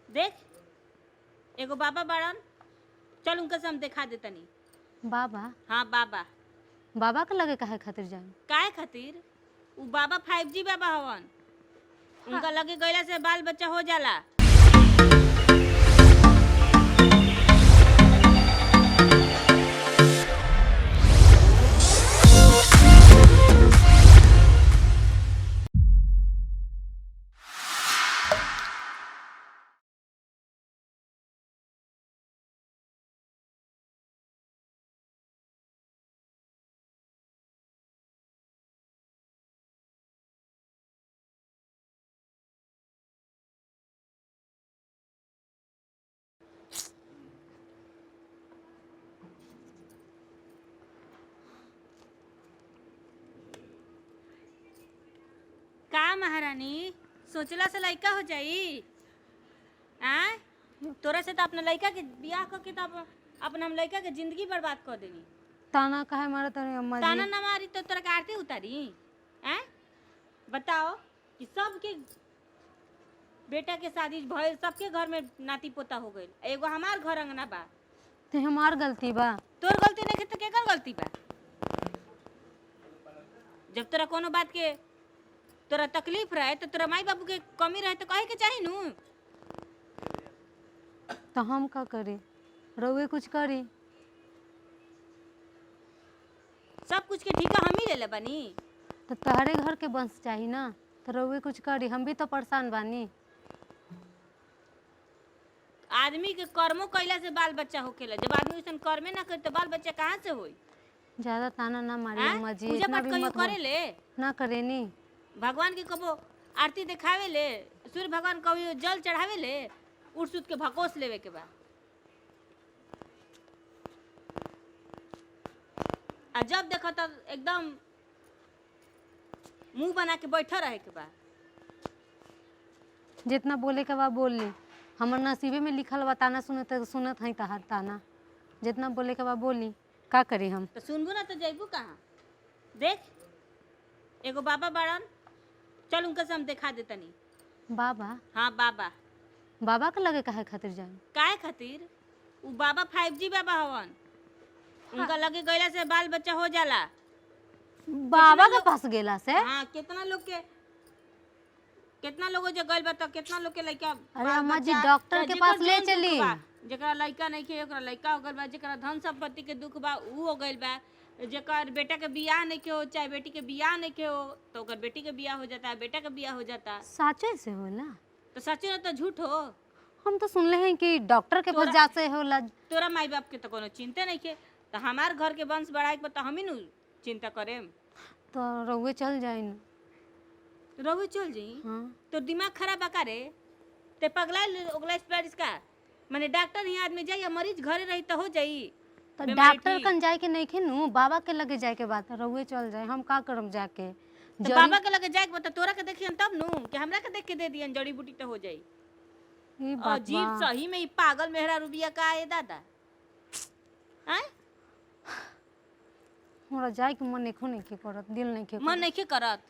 देख एगो बाबा बाड़न, चल उनका से हम दिखा देतनी। बाबा? हाँ बाबा। बाबा के लगे काहे खातिर जाए? काहे खातिर? उ बाबा 5G बाबा हवन। उनका लगे गईला से बाल बच्चा हो जाला। का महारानी सोचला से लड़का हो जाई? आ तोरा से तो अपना लड़का के बियाह करके तो अपना हम लड़का के जिंदगी बर्बाद कर देनी। ताना काहे मारत तानी अम्मा जी? ताना ना मारी तो तोरा के आरती उतारी? हैं बताओ कि सबके बेटा के शादी भइल, सबके घर में नाती पोता हो गइल, एगो हमार घर अंगना बा। ते हमार गलती बा? तोर गलती नहीं तो केकर गलती बा? जब तोरा कोनो बात के तोरा तकलीफ रहे तो तोरा माई बाबू के कमी रहे तो कहे के चाही नू। तो हम का करी? रउए कुछ करी। सब कुछ के ठेका हम ही ले ले बानी। तो तहरे घर के बंश चाही ना, तो रउए कुछ करी। हम भी तो परेशान बानी। आदमी के कर्मों कैला से बाल बच्चा होखेला। जब आदमी वैसन कर्मे ना करे तो बाल बच्चा कहाँ से होई? ज्यादा ताना ना मारी हैं? अम्मा जी, पूजा इतना पाठ भी कहियो मत करे ले? ना करेनी। भगवान के कबो आरती दिखावे ले? सूर्य भगवान कभी जल चढ़ावे ले? उठ सुत के भकोस लेवे के बा। आ जब देखो तब एकदम मुंह बना के बैठा रहे के बा। जितना बोले के बा बोल ली। हमर नसीबे में लिखल बा ताना सुनत हई तहार ताना। जितना बोले के बा बोली, का करी हम? तो सुनबू ना तो जैबू कहाँ? देख एगो बाबा बाड़न, चल उनका से हम दिखा देतनी। बाबा? हाँ बाबा। बाबा के लगे काहे खातिर जाए? काहे खातिर? उ बाबा 5G बाबा हवन। उनका लगे गईला से बाल बच्चा हो जाला। बाबा के पास गेला से? हाँ कितना लोगो जो गइल बा तो कितना लोग के लइका। अरे अम्मा जी, डॉक्टर के पास ले चली। जेकरा लइका नहीं के ओकरा लइका हो गइल बा, जेकरा धन संपत्ति के दुख बा उ हो गइल बा, जेकर बेटा के बियाह नहीं के हो चाहे बेटी के बियाह नहीं के हो तो ओकर बेटी के बियाह हो जाता है, बेटा के बियाह हो जाता। साचे से होला? तो सच्ची ना तो झूठ हो? हम तो सुनले हैं कि डॉक्टर के पास जासे होला। तोरा माई बाप के तो कोनो चिंता नहीं के, तो हमार घर के वंश बढ़ाए के तो हम ही नु चिंता करेम। तो रउए चल जाए न। रहुए चल जाई? हाँ। तो दिमाग खराब बा रे? ते पगला ओगला स्पेरिस का माने डॉक्टर ही आदमी जाई या मरीज घरे रही तो हो जाई? तो डॉक्टर कन जाए के नहीं खे नु, बाबा के लगे जाए के बात। रउए चल जाए, हम का करम जाके? तो बाबा के लगे जाए के बता तोरा के देखियन तब नु कि हमरा के देख के दे दियन जड़ी बूटी तो हो जाई। ई बात अजीब सही में ई पागल मेहरा रुबिया का है दादा। हैं? हमरा जाए के मन नहीं के करत, दिल नहीं के मन नहीं के करत।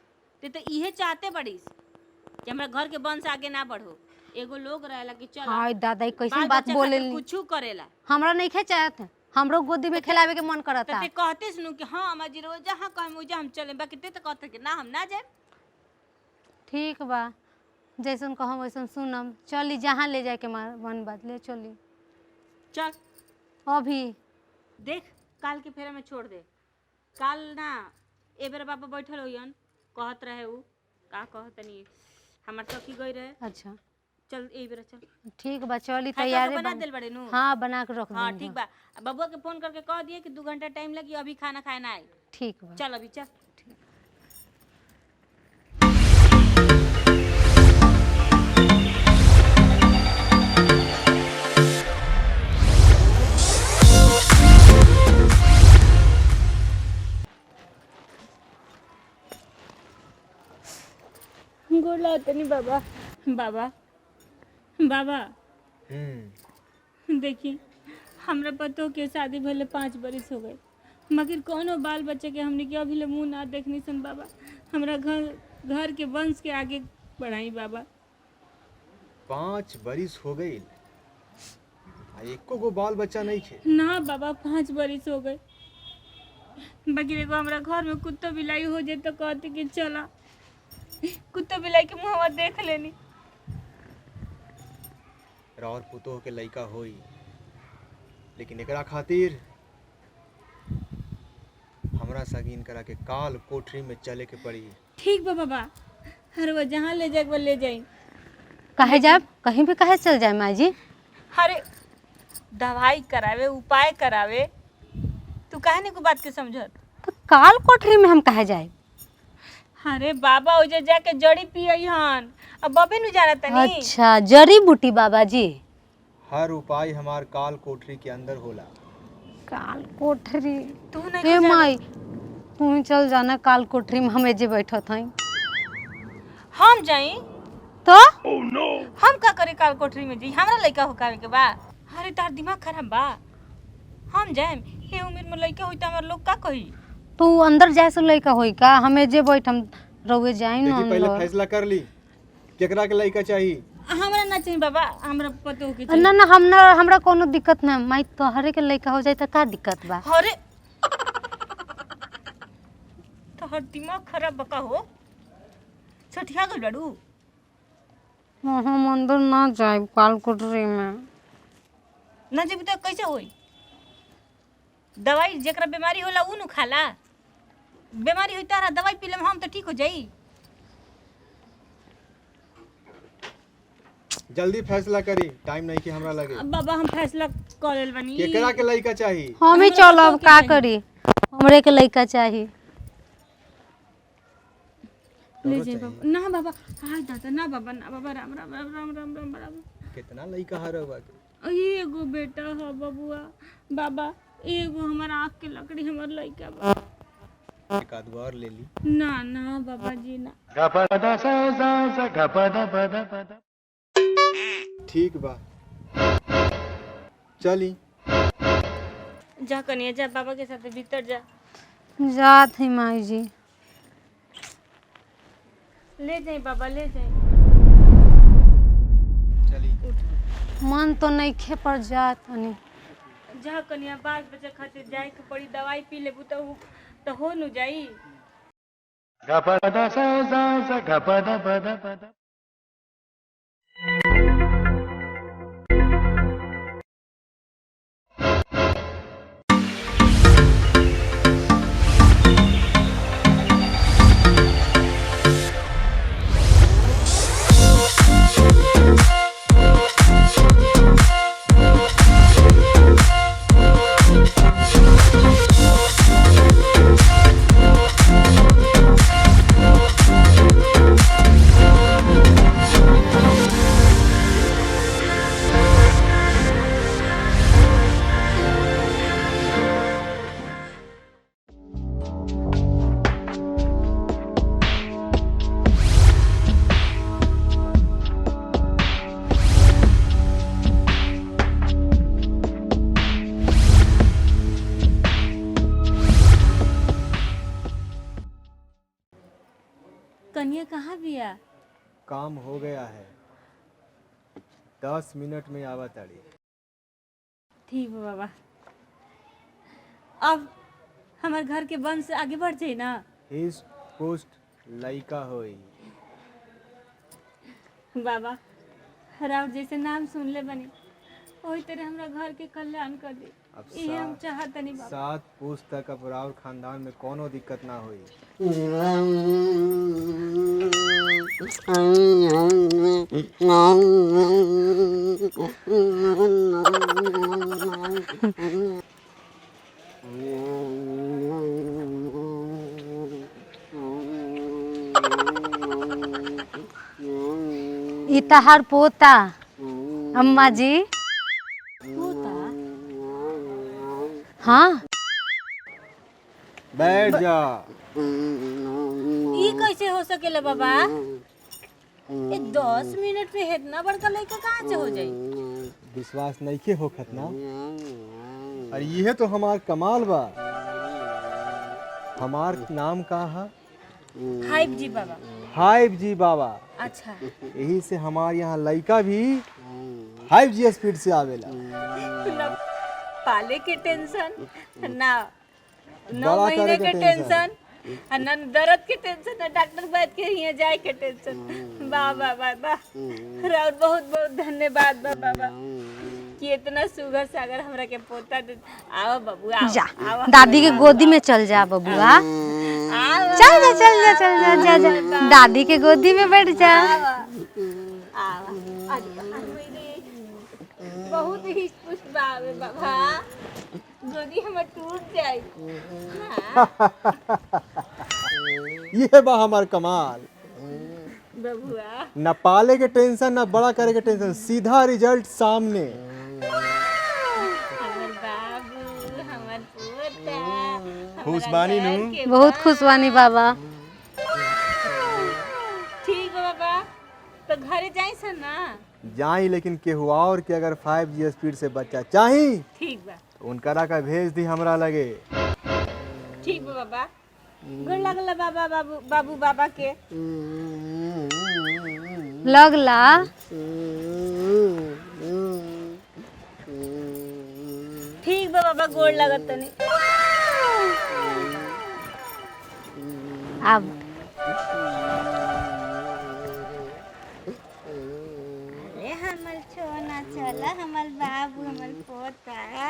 ते तो इहे चाहते बड़ीस कि हमरा घर के वंश आगे ना बढ़ो। एगो लोग रहेला कि चल हाय दादा, ई कैसन बात बोलेली? कुछू करेला। हमरा नहीं खे चाहत, हमरो गोदी में खिलावे के मन करता। ते कहते सुनु कि हां अम्मा जी रोज जहां कहम ओजा हम चले, बाकी ते तो कहते कि ना हम ना जाए। ठीक बा, जैसन कहम वैसन सुनम। चली जहाँ ले जाए के मन बात ले चली। चल अभी देख काल के फेरा में छोड़ दे। काल ना ए बेर बाबा बैठल होयन, कहत रहे उ का कहतनी हमर सखी गई रहे। अच्छा चल ए बेर चल। ठीक बा, चली खाए तैयार बना देल बड़े नु? हाँ, बना के रख हाँ देंगे। ठीक बा। बबुआ के फोन करके कह दिए कि 2 घंटा टाइम लगी, अभी खाना खाए ना आए। ठीक बा। चल अभी चल। गोला तनी बाबा। बाबा बाबा देखी हमरा पतो के शादी भले 5 बरिस हो गए, मगर कोनो बाल बच्चे के हमने के अभी ले मुंह ना देखनी सन बाबा। हमरा घर के वंश के आगे बढ़ाई बाबा। 5 बरिस हो गई आ एको गो बाल बच्चा नहीं थे। ना बाबा 5 बरिस हो गए। बाकी एगो हमरा घर में कुत्ता बिलाई हो जाए तो कहते कि चला कुत्ता बिलाई के मुहवा देख लेनी। और पुतोह के लइका होई, लेकिन एकरा खातिर हमरा सगीन करा के काल कोठरी में चले के पड़ी। ठीक बा बाबा, हर वो जहाँ ले जाए वो ले जाए। कहे जाए कहीं भी कहे चल जाए माँ जी। अरे दवाई करावे, उपाय करावे, तू काहे नहीं को बात के समझत? तो काल कोठरी में हम कहे जाए? अरे बाबा ओजे जाके जड़ी पियई हन, अब बबे नु जाना तनी। अच्छा, जड़ी बूटी बाबा जी। हर उपाय हमार काल कोठरी के अंदर होला। काल कोठरी तू नहीं ए को माई, तू ही चल जाना काल कोठरी में, हम एजे बैठत हई। हम जाई तो हम का करे काल कोठरी में जी? हमरा लइका होकावे के बा? अरे तार दिमाग खराब बा। हम जाएम, हे उम्र में लइका होई त हमर लोग का कही? तू अंदर जाए से लइका होई का? हम एजे बैठम, रउए जाई न देखी पहले अंदर। फैसला कर ली केकरा के लइका चाहिए। हमरा ना चाहिए बाबा, हमरा पतो हो के चाहिए। ना ना, हमरा कोनो दिक्कत ना। माई तोहरे के लइका हो जाए त का दिक्कत बा? अरे तोहर दिमाग खराब बका हो, छठिया गल बाड़ू। हम अंदर ना जाए काल कोठरी में। ना जब तो कैसे होई? दवाई जेकरा बीमारी होला उ नु खाला। बीमारी होई तारा दवाई पी लेम हम तो ठीक हो जाई। जल्दी फैसला करी, टाइम नहीं कि हमरा लगे। अब बाबा हम फैसला कर लेल बनी। केकरा के लइका चाहिए? हम ही चलब, का करी? हमरे के लइका चाहिए। ले जाए बाबा। ना बाबा, हाय दादा, ना बाबा, ना बाबा, राम राम राम राम राम राम राम। कितना लइका हरवा के? एगो बेटा ह बबुआ बाबा, एगो हमार आँख के लकड़ी हमर लइका बा। एक आध बार ले ली। ना ना बाबा जी ना। ठीक बा, चली। जा कनिया जा, बाबा के साथ भीतर जा। जात है माई जी। ले जाए बाबा, ले जाए। चली। मन तो नहीं खे पर जात हनी। जा कनिया, बाल बच्चा खातिर जाए के पड़ी। दवाई पी लेबू तो हो नु जाई। कनिया कहाँ बिया? काम हो गया है, 10 मिनट में आवा ताड़ी। ठीक है बाबा। अब हमार घर के वंश आगे बढ़ जाए ना। हिस्ट पोस्ट लइका होई। बाबा राव जैसे नाम सुन ले बनी, वही तरह हमरा घर के कल्याण कर दी। अब ये हम चाहत नहीं बाबा। 7 पुस्त तक अब राउर खानदान में कोनो दिक्कत ना होई। ई तहार पोता अम्मा जी। पोता? हाँ, बैठ जा। ये कैसे हो सकेला बाबा? ये 10 मिनट में इतना बड़का लड़का कहाँ से हो जाई? विश्वास नहीं के होखत ना। अरे ये तो हमार कमाल बा। हमार नाम का है? 5G बाबा। 5G बाबा। अच्छा यही से हमारे यहाँ लड़का भी 5G स्पीड से आवेला। ना पाले के टेंशन, ना 9 बड़ा महीने करे के के टेंशन, और ना दर्द के टेंशन, ना डॉक्टर बैठ के यहाँ जाए के टेंशन। वाह वाह वाह वाह, राउर बहुत बहुत धन्यवाद बा बाबा कि इतना सुगर सागर हमरा के पोता दे। आओ बाबू आओ, जा आओ दादी के गोदी में चल जा बबुआ। आओ, चल जा चल जा चल जा जा जा दादी के गोदी में बैठ जा। आओ, बहुत ही खुश बाबे बाबा, गोदी हमर टूट जाए। ये बा हमार कमाल। बबुआ न पाले के टेंशन, न बड़ा करे के टेंशन, सीधा रिजल्ट सामने। हमर बाबू, हमर पोता, खुश बानी नु? बहुत खुश बानी बाबा। ठीक बा बाबा, तो घरे जाई सन ना। जाई, लेकिन केहू और के अगर 5G स्पीड से बच्चा चाही ठीक बा, तो उनकरा का भेज दी हमरा लगे। ठीक बा बाबा। गोर लगला बाबा, बाबू बाबू बाबा के। लगला ठीक बा बाबा, गोर लगत तनी। अब अरे हमर छोना चला, हमर बाबू, हमर पोता।